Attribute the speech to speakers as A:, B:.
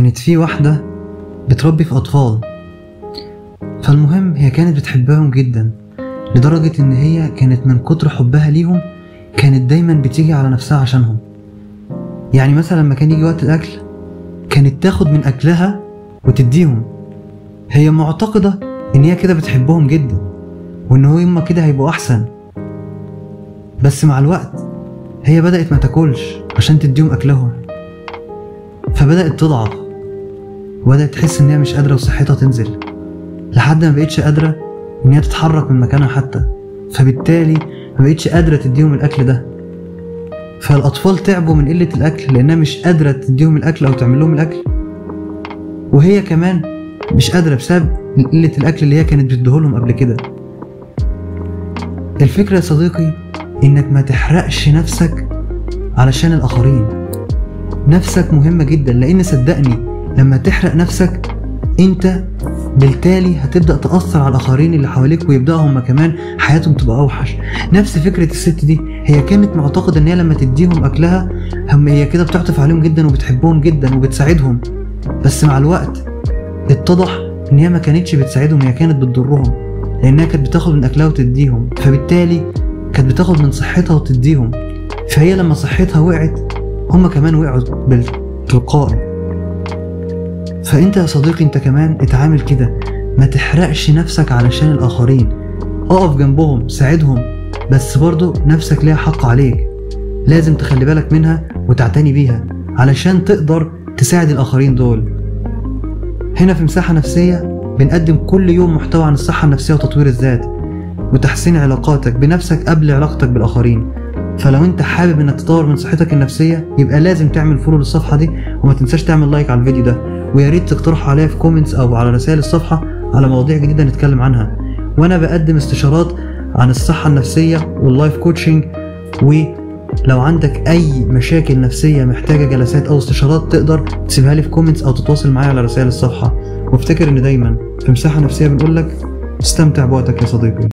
A: كانت في واحدة بتربي في أطفال، فالمهم هي كانت بتحبهم جدا لدرجة إن هي كانت من كتر حبها ليهم كانت دايما بتيجي على نفسها عشانهم. يعني مثلا لما كان يجي وقت الأكل كانت تاخد من أكلها وتديهم. هي معتقدة إن هي كده بتحبهم جدا وإن هما كده هيبقوا أحسن، بس مع الوقت هي بدأت ما تاكلش عشان تديهم أكلهم، فبدأت تضعف وبدأت تحس إن هي مش قادرة وصحتها تنزل لحد ما بقتش قادرة إن هي تتحرك من مكانها حتى، فبالتالي ما بقتش قادرة تديهم الأكل ده. فالأطفال تعبوا من قلة الأكل لأنها مش قادرة تديهم الأكل أو تعمل لهم الأكل، وهي كمان مش قادرة بسبب قلة الأكل اللي هي كانت بتديهولهم قبل كده. الفكرة يا صديقي إنك ما تحرقش نفسك علشان الآخرين. نفسك مهمة جدا، لأن صدقني لما تحرق نفسك انت بالتالي هتبدأ تأثر على الآخرين اللي حواليك ويبدأوا هما كمان حياتهم تبقى أوحش. نفس فكرة الست دي، هي كانت معتقدة ان هي لما تديهم أكلها هي كده بتعطف عليهم جدا وبتحبهم جدا وبتساعدهم، بس مع الوقت اتضح ان هي ما كانتش بتساعدهم، هي كانت بتضرهم لأنها كانت بتاخد من أكلها وتديهم، فبالتالي كانت بتاخد من صحتها وتديهم. فهي لما صحتها وقعت هما كمان وقعوا بالتلقائي. فانت يا صديقي انت كمان اتعامل كده، ما تحرقش نفسك علشان الآخرين، اقف جنبهم ساعدهم، بس برضو نفسك ليها حق عليك، لازم تخلي بالك منها وتعتني بيها علشان تقدر تساعد الآخرين دول. هنا في مساحة نفسية بنقدم كل يوم محتوى عن الصحة النفسية وتطوير الذات وتحسين علاقاتك بنفسك قبل علاقتك بالآخرين. فلو انت حابب انك تطور من صحتك النفسية يبقى لازم تعمل فولو للصفحة دي، وما تنساش تعمل لايك على الفيديو ده، ويا ريت تقترحوا عليا في كومنتس او على رسائل الصفحة على مواضيع جديدة نتكلم عنها. وانا بقدم استشارات عن الصحة النفسية واللايف كوتشنج، ولو عندك اي مشاكل نفسية محتاجة جلسات او استشارات تقدر تسيبها لي في كومنتس او تتواصل معايا على رسائل الصفحة. وافتكر ان دايما في مساحة نفسية بنقولك استمتع بوقتك يا صديقي.